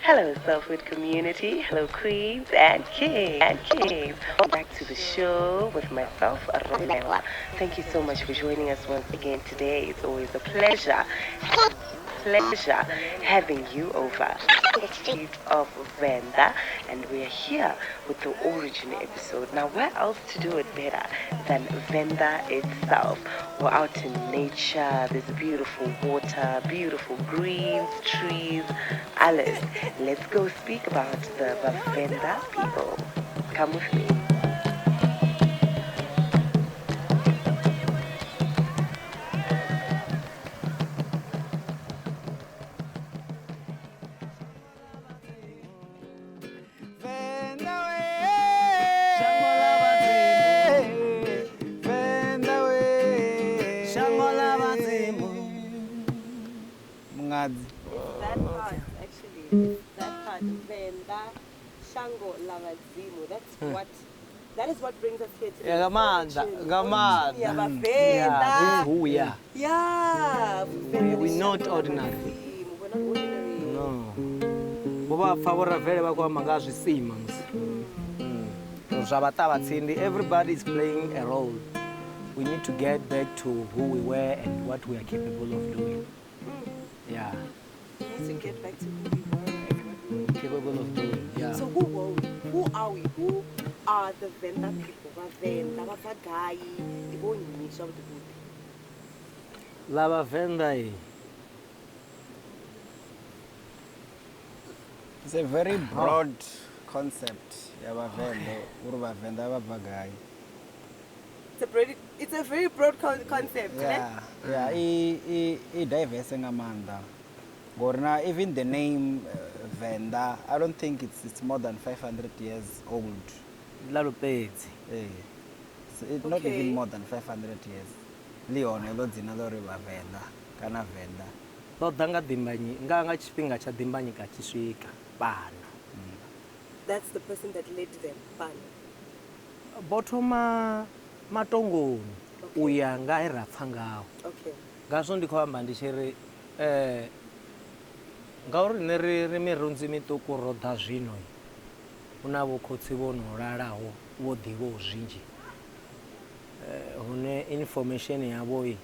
Hello, Selfhood community. Hello, queens and kings. Welcome back to the show with myself, Ronewa. Thank you so much for joining us once again today. It's always a pleasure having you over the streets of Venda, and we are here with the origin episode. Now, where else to do it better than Venda itself? We're out in nature, there's beautiful water, beautiful greens, trees, alles. Let's go speak about the Venda people. Come with me. That part, actually, that part, Venda, Shango, Lavazimu, that is what brings us here today. Yeah, Gamada. Yeah, Venda. Who we are. Yeah. We're not ordinary. We're not ordinary. No. Boba favora vele bakwa mangazi sima. Everybody is playing a role. We need to get back to who we were and what we are capable of doing. Yeah. We need to get back to who we were and what we were Capable of doing. Yeah. So who were we? Who are we? Who are the Venda people? Venda, Vavagai, the boy in the Lava Venda. It's a very broad concept. Venda, It's a very broad concept. Yeah, yeah. It diverse Amanda. Gorna, even the name Venda, I don't think it's more than 500 years old. It's Not even more than 500 years. Leon, Elodzinado River Venda, Kana Venda. Dodanga dimbanyi, nganga chipinga cha dimbanyi kachiswika bana. That's the person that led them, Bana. Botoma matongoni uya nga irapfa ngawo. Okay. Ngaso ndikho amba ndichere ngauri nere mirunzi mituku roda zwino. Una vhukhotsi vhono lalaho vho ḓivho zwinzhi. Hune information yavho ri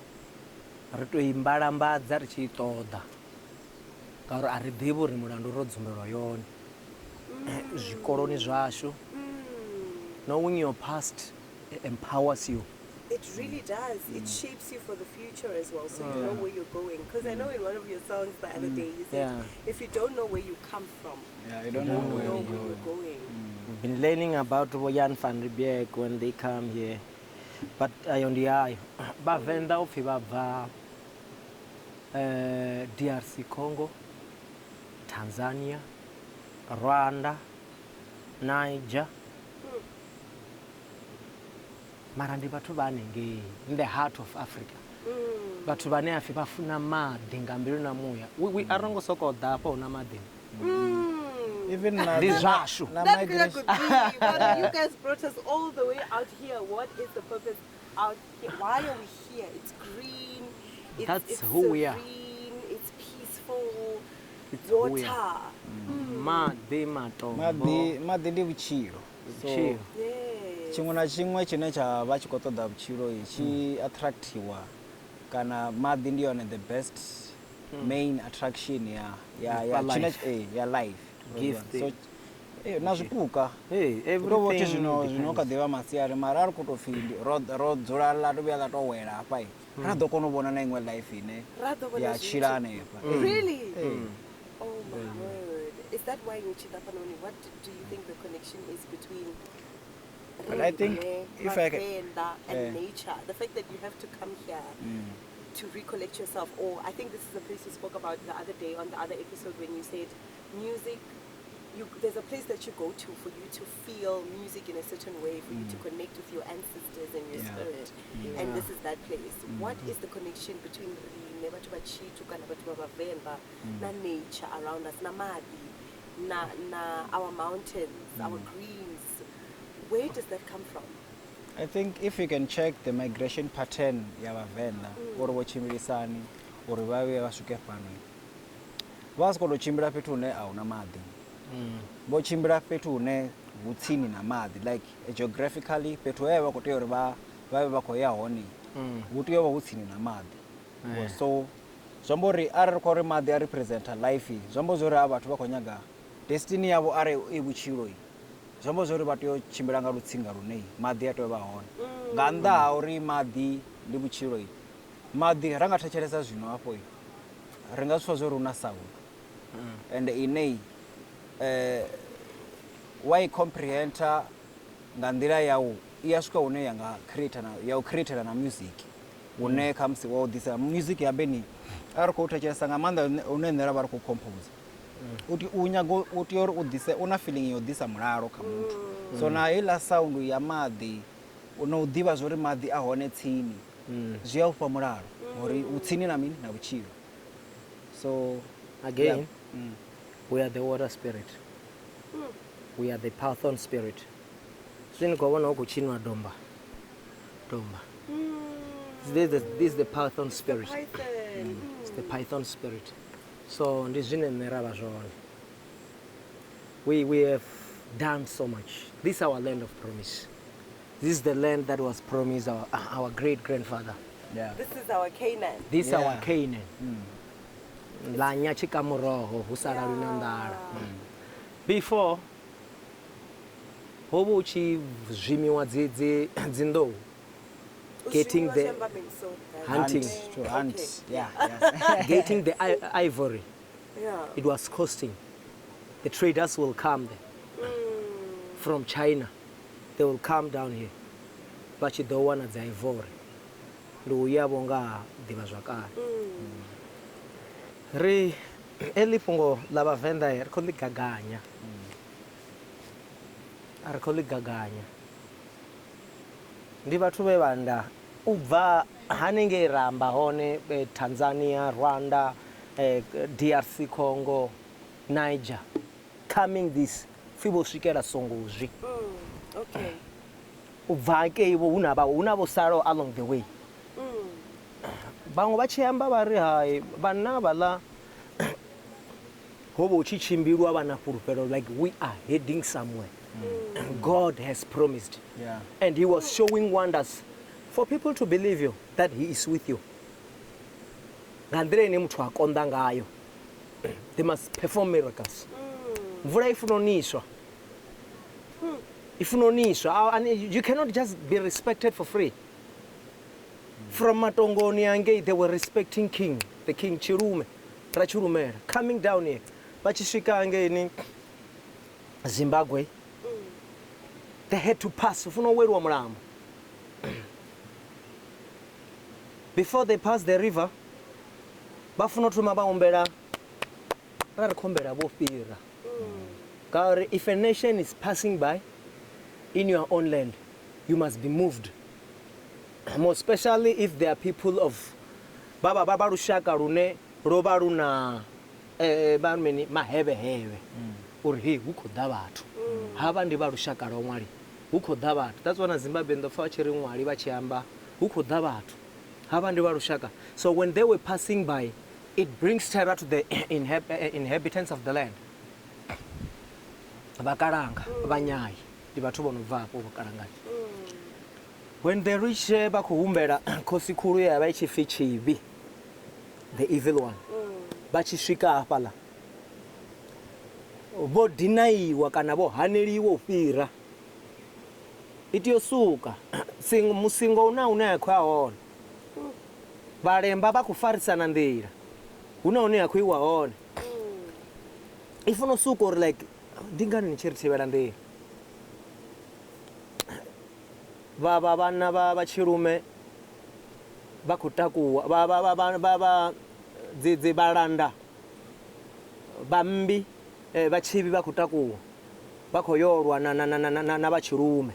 to imbalambadza ri tshi ṱoḓa. Ngauri a ri ḓivhi uri mulandu ro dzumbelwa yone. Zwikoloni zwashu. Knowing your past empowers you. It really does. It shapes you for the future as well, so you know where you're going. Because I know in one of your songs the other day you said, if you don't know where you come from, you don't know where you're going. We've been learning about Boyan van Riebeeck when they come here. But on the eye, Bavenda of Ibava, DRC Congo, Tanzania, Rwanda, Niger. Marandi batu banenge in the heart of Africa. Batu bane afi bafuna madi ngambiri na muya. We arongo soko dapo na madi. Even Dizashu. That could be. But you guys brought us all the way out here. What is the purpose out here? Why are we here? It's green. That's it's who serene, we are. It's peaceful. It's water. who we are. Madi matombo. Madi ndi uchiro. So chimwe na chimwe chine cha vha tshi khou ṱoḓa vhutshilo tshi attractiwa kana maḓi ndi yone the best main attraction ya life Gift. So na zwipuka Everything zwino kha ḓivha masiari mara ari khou tou pfhi ro dzula ḽa to vhuya ḽa tou wela hafha ra ḓo kona u vhona na iṅwe life ine ya tshila hanefha. Really? Oh my word. Is that why in Chitapanoni, what do you think the connection is between But I think if I can and nature, the fact that you have to come here to recollect yourself, or I think this is a place you spoke about the other day on the other episode when you said music, there's a place that you go to for you to feel music in a certain way, for you to connect with your ancestors and your spirit, and this is that place. What is the connection between na nature around us, na madi, na our mountains, our greens? Where does that come from? I think if you can check the migration pattern ya Vavenda, or vachimbirisani, or vave vasuke pano, vasiko chimbira petune auna madi. vho tshimbila fhethu hune hu tsini na maḓi like geographically fhethu he vha khou tea uri vha vhe vha khou ya hone hu tea u vha hu tsini na maḓi. So zwi amba uri arali ri khou ri maḓi a representa life zwi amba zwo uri a vhathu vha khou nyaga destiny yavho arali i vhutshilo zwi amba zwo uri vha tea u tshimbila nga lutsinga lune maḓi a tea u vha hone nga nnḓa ha uri maḓi ndi vhutshilo maḓi ra nga thetshelesa zwino hafho ri nga zwi pfha zwo ri hu na sound and ine wa i comprehenda nga nḓila yau i ya swika hune ya nga ya u createla na music hune kha musi wa u ḓisa music ya beni a ri khou thetshelesa nga maanḓa hune nṋe ra vha ri khou compose u nyaga u tea uri u ḓise u na feeling ya u ḓisa mulalo kha muthu so na heiḽa sound ya maḓi na u ḓivha zwo uri maḓi a hone tsini zwi a u fha mulalo uri u tsini na mini na vhutshilo. So again we are the water spirit, we are the Python spirit. Zwino khou vhona hu khou tshiniwa domba this is the Python spirit. It's the Python spirit. So ndi zwine nṋe ra vha zwone. We have done so much. This is our land of promise. This is the land that was promised our great grandfather. This is our Canaan. This is our Canaan. La nyachika muroho hu sala luna ndala. Before ho vhu zwimiwa dzinḓou getting the hunting getting the ivory. It was costing. The traders will come there from China. They will come down here vha tshi ḓo wana dza ivory ndi u yavho nga ḓivha zwakale. Ri eḽi fhungo ḽa vhavenḓa ri khou ḽi gaganya ri khou ḽi gaganya ndi vhathu vhe vhanda u bva hanengei ra amba hone Tanzania, Rwanda, DRC Congo, Niger coming this fibo swikela Songozwi. Okay. U bva hangei hu na vho salo along the way. Vhaṅwe vha tshi amba vha ri hai vhanna vhaḽa ho vho tshi tshimbilwa vha na fhulufhelo like we are heading somewhere. God has promised. And he was showing wonders for people to believe you that he is with you. Nga nḓila ine muthu a konḓa ngayo. They must perform miracles. Mvula ifunoniswa and you cannot just be respected for free. From Matongoni Angei, they were respecting the king Chirume, Rachurumera, coming down here. Bachishika Angei Zimbabwe. They had to pass. Before they passed the river, if a nation is passing by in your own land, you must be moved. More especially if there are people of Baba Rushaka Rune, Robaruna, Barmeni, Maheve, or he who could davat. Havandi Barushaka Romari, who could davat. That's one of Zimbabwe in the Fachering Waribachiamba, who could davat. Havandi Barushaka. So when they were passing by, it brings terror to the inhabitants of the land. Bakaranga, Banyai, the Batubon Vapo, Bakaranga. When they reach Bakuhumbera, Kosikuria, Bachi the evil one, Bachishika Apala. Bo deny Wakanabo, Haneri Wofira. It yosuka, sing Musingo now, near Kwaon. Bare Mbaba Kufarsan and there. Who know near Kwiwa on. If no sucor like Dingan in Church and there. Baba Baba Chirume Bakutaku Baba the Baranda Bambi Bachibi Bakutaku Bakoyor Nabachirume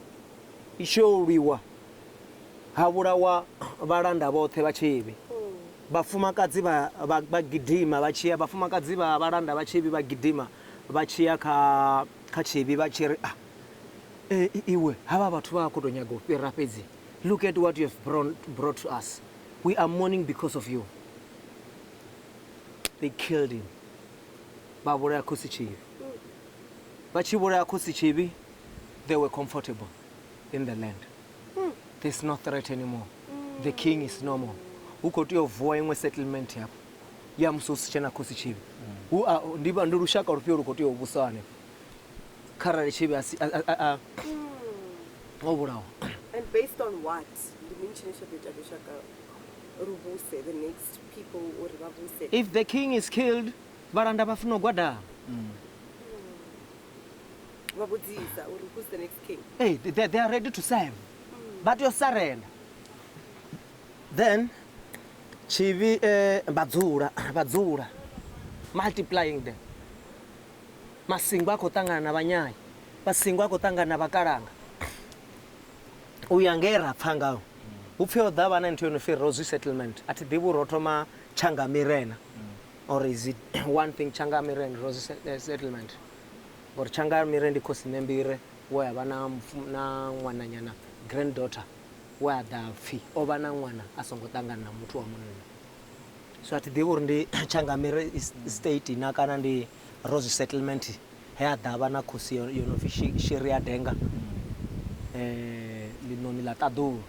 Ishoriwa Hawurawa Baranda both Bachibi Bafumakaziba Bagidima Bachia Bafumakaziba Baranda Bachibi Bagidima Bachia Kachibi Bachiri. Look at what you have brought to us. We are mourning because of you. They killed him. Babura Kusichi. vachivuraya Mikosi Tshifhe, they were comfortable in the land. There's no threat anymore. The king is no more. Ukoti ovuwa imwe settlement yapo. Ya musosi chena Mikosi Tshifhe. Ndiba ndurushaka rupio rukoti ovusawane. Kharali Tshifhe obulawa. And based on what? The next people or if the king is killed, baranda bafuna gwada. Who's the next king? Hey, they are ready to serve. But you surrender. Then Tshifhe badzura multiplying them. Masingo akotangana na banyai. Masingo akotangana na bakaranga. Uyangera pfangao. Upfeo dava na ntino fe Rose settlement at dibu rotoma changa mirena. Or is it one thing changa mirena Rose settlement? Or changa mirena Mikosi nembire where bana na ngwananyana granddaughter where the fee over na ngwana asongotanga na mutu wa munene. So at dibu ndi changa mirena state inakana ndi Rose settlement here dava na Mikosi yono shiria denga. Linoni la tadu.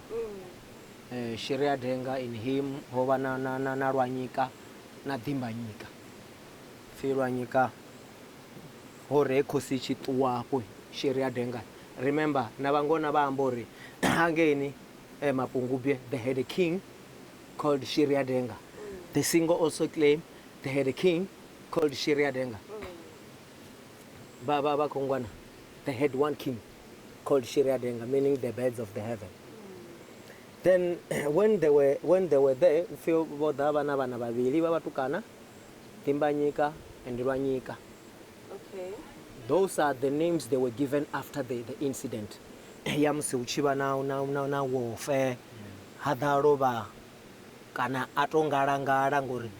Shiria denga in him hova na rwanyika na dimbanyika firwanyika hore Mikosi chituwapo shiria denga. Remember nabangona bambori hangeni mapungubye they had a king called Shiria Denga. The single also claim they had a king called Shiria Denga. Baba kongwana they had one king called Shiria Denga, meaning the birds of the heaven. Then when they were there, feel boda bana babili babatukana, Timbanyika and Rwanyika. Okay. Those are the names they were given after the incident. Yamse uchiba na Muofhe hadaroba kana atongarangara ngori.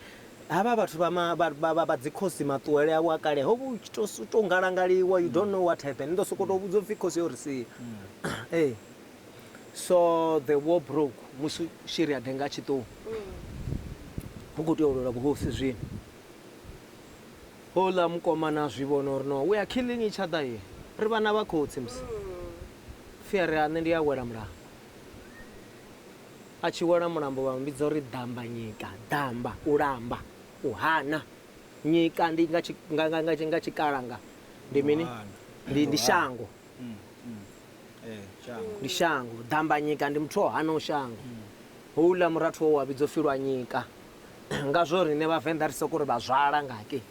Aba bathu ba dzikhosi matuele awa kale hobu tongarangaliwa, you don't know what happened. Ndo sokoto buzo Mikosi orisi. Hey. So the war broke. Musu Shiria Denga chito. Hukuti orora buhosi zwini. Hola mkomana zvibono no. We are killing each other here. Ribana bakotsi msi. Fiare anendi awera mra. Achiwera murambo bambidza uri damba nyika, damba uramba, uhana. Nyika ndi ngachikaranga. Ndimini? Ndi shango. Ndi shango damba nyika ndi muthu hana ushango. Hula murathu wabizofirwa nyika. Ngazvo rine vaVenda risokuri bazvala ngake.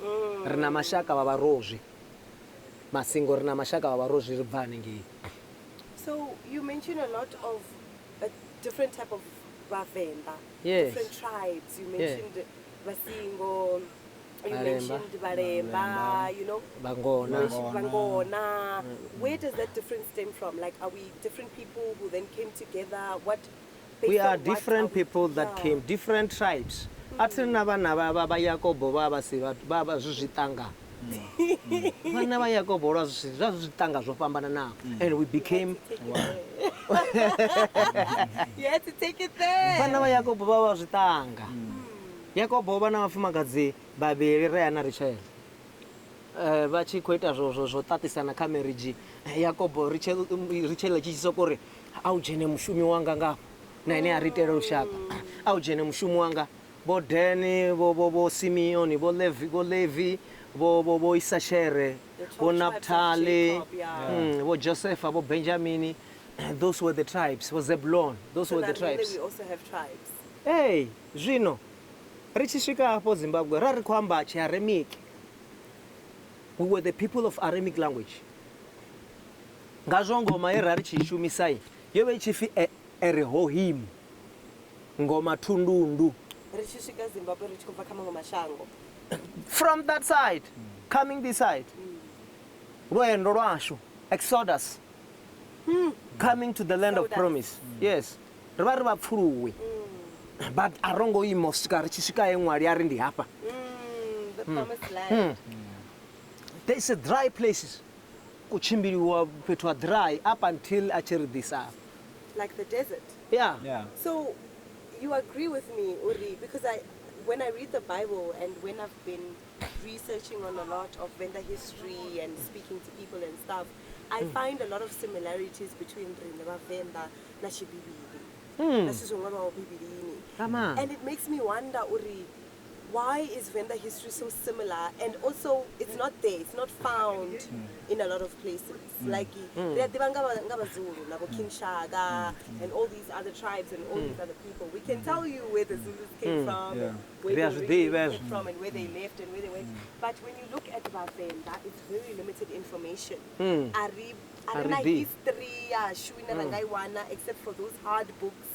Rina mashaka vavarozvi. Masingo rina mashaka vavarozvi ribva ngi. So you mentioned a lot of a different type of vaVenda. Yes. Different tribes. You mentioned Vasingo. You mentioned Baremba, you know, Bangona. Where does that difference stem from? Like, are we different people who then came together? What? We are different people that came, different tribes. Atina vana va Yakobo baba zuzvitanga. Vana va Yakobo zvazvitanga zvofambana navo. And we became. You had to take it there. Vana va Yakobo baba zvitanga. Yakobo vana vafumakadzi babiri reana richel. Vachikoita zvotatisana kameriji. Yakobo richel chichisokore aujene mushumi wanga ngapo. Naine aritero ushaka. Aujene mushumi wanga. Bo Deni, bo Simeoni, bo Levi, bo Issachere, bo Naphtali, bo Joseph, bo Benjamin. Those were the tribes. Was Zebulon. Those were the tribes. We also have tribes. Hey, Zvino. Richisvika hapo Zimbabwe rari kwamba chiAramic. We were the people of Aramic language. Ngazvo ngoma yerari chishumisai yove ichifi erehohim ngoma tundundu. Richisvika Zimbabwe richikubva kama ngomashango. From that side, coming this side. Rwendo rwasho, Exodus. Coming to the land of promise. Yes. Rvari vapfuruwe. But arongo imosika richisvika eMwari ari ndi hapa. The promised land. There is a dry places. Kuchimbiriwa petwa dry up until achiri this up. Like the desert. Yeah. So you agree with me, Uri, because when I read the Bible and when I've been researching on a lot of Venda history and speaking to people and stuff, I find a lot of similarities between Ronewa Venda na Shibibili. Na Tshidonngi Bibilini. And it makes me wonder, Uri, why is Venda history so similar? And also, it's not there, it's not found in a lot of places. Like, Zulu, King Shaga, and all these other tribes and all these other people. We can tell you where the Zulus came from, where they came from, and where they left and where they went. But when you look at Venda, it's very limited information. Arena history, except for those hard books.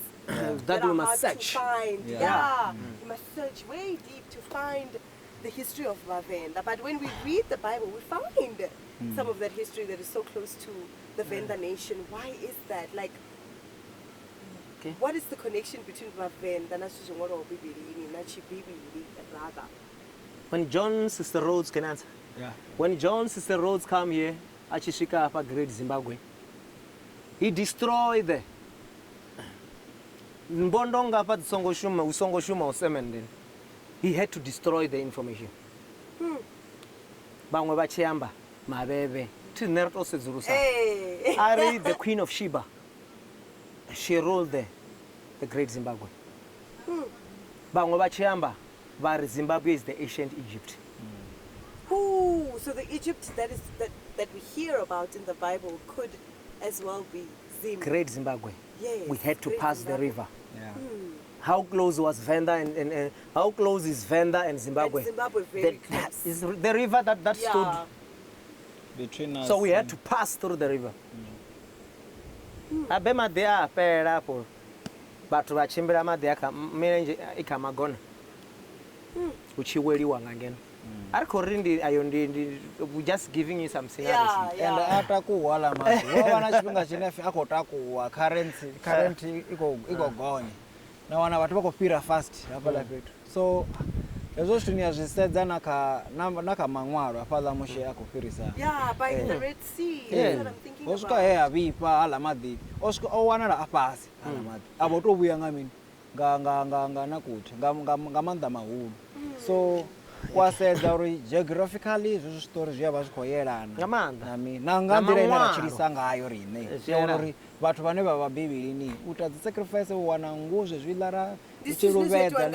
That we must hard search. to find. You must search way deep to find the history of Venda. But when we read the Bible, we find some of that history that is so close to the Venda nation. Why is that? Like, what is the connection between Venda and rather? When John's Sister Rhodes can answer. When John's Sister Rhodes come here, Achishika Apa Great Zimbabwe, he destroyed the Mbondonga pa usongoshuma usemenden. He had to destroy the information. Bangwe bachiamba mabebe tinerto sezurusa. Ari, the Queen of Sheba, she ruled the Great Zimbabwe. Bangwe bachiamba bari Zimbabwe is the ancient Egypt. So the Egypt that we hear about in the Bible could as well be Zimbabwe. Great Zimbabwe. Yes, we had to pass Zimbabwe. the river. How close was Venda and how close is Venda and Zimbabwe? And Zimbabwe very close. Is the river that stood between us. so we had to pass through the river. Abema there pera po but vachimbira madeka mirenje ikamagona uchiweliwa ngangena ari korindi ayondi we just giving you some scenarios and atakuwala manje wawana chipinga chinefe akotakuwa current iko gone na wana watu bakopira fast hapala petu so ezo shini azvisedza naka mangwaro apadza mushe akopirisa by the Red Sea. That's what I'm thinking about. Oscar here abipa ala madi Oscar owanala apasi ala madi abotobuya ngamini nga nakuthi ngamanda mahulu so kwasedza uri geographically zvo story zviya zvikoyelana ngamanda nami nangandira ina chirisa ngayo rine uri vathu vane vava bibilini utadzi sacrifice wana nguzve zvilara ichiruvedza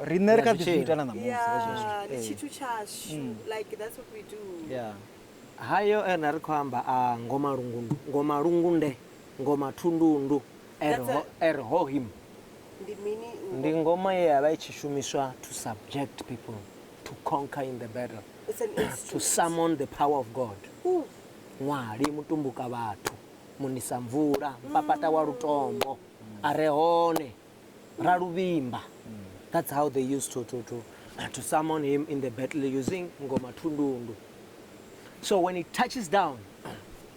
rine rikazviitana namusi chitu chashu like that's what we do. hayo enari kuamba ngoma rungunde ngoma tundundu erhohim ndi ngoma yava ichishumiswa to subject people, to conquer in the battle, to summon the power of God. Mwari mutumbuka vathu munisa mvura mpapata wa rutombo arehone raruvimba. That's how they used to summon him in the battle using ngoma tundundu. So when it touches down,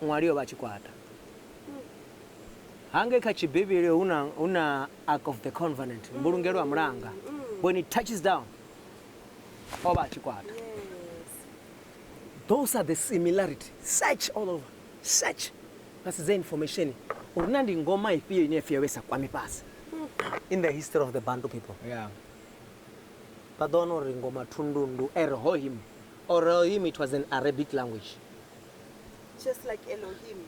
mwari vachikwata. Hange kachibibiri una Ark of the Covenant, mbulungero wa mlanga. When it touches down, oba chikwata. Those are the similarity. Search all over. Search. That's the information. Unandi ngoma ifiyo inefiyewesa kwa mipasi. In the history of the Bantu people. Padono ngoma tundundu erhohim. Elohim, it was an Arabic language. Just like Elohim.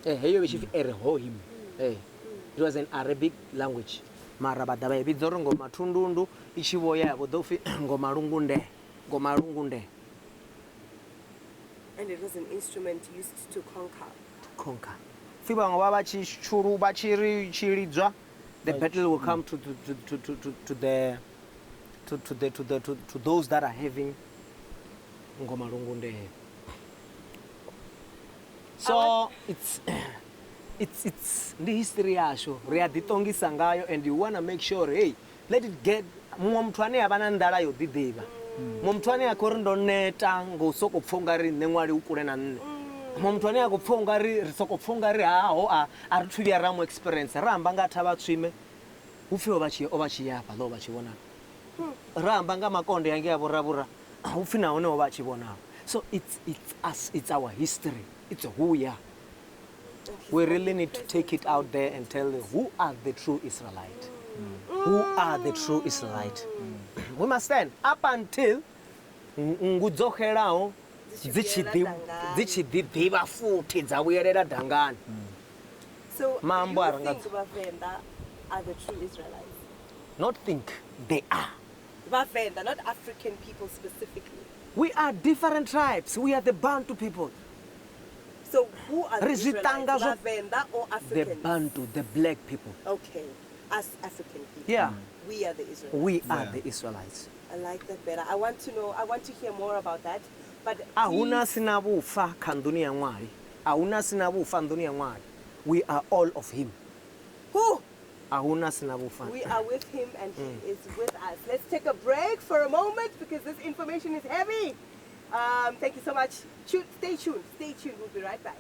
Heyo bishifi erhohim. It was an Arabic language. Marabadaba ibidzoro ngoma tundundu ichivoya yabo dofi ngoma rungunde. And it was an instrument used to conquer. Fiba ngaba chichuru bachiridzwa, the battle will come to those that are having ngoma rungunde. So it's the history yasho readitongisa ngayo, and you want to make sure hey let it get mumtwane abana ndala yo dideba mumtwane akorindo neta ngosoko pfongari nenwali ukule na nne mumtwane akopfongari risokopfongari haho ari thuvya ramo experience ramba ngatha vatswime ufiwa ovachiyapa lo vachivona ramba nga makonde yange yavoravura ufina one ovachivona. So it's our history, it's who we are. We really need to take it out there and tell them who are the true Israelites. who are the true Israelites. We must stand up until ngudzokhelao dzi tshi ḓivha futhi dza vhuyelela dangani. So Mambo you think Venda are the true Israelites? Not think, they are. Venda, not African people specifically. We are different tribes. We are the Bantu people. So who are the Israelites? Rizitanga Venda or Africans? The Bantu, the black people. Okay, us African people. Yeah. We are the Israelites. We are the Israelites. I like that better. I want to know, I want to hear more about that. But Ahuna sina vufa kha nduni ya ṅwali. Ahuna sina vufa nduni ya ṅwali. We are all of him. Who? Ahuna sina vufa. We are with him and he is with us. Let's take a break for a moment because this information is heavy. Thank you so much. Stay tuned. Stay tuned. We'll be right back.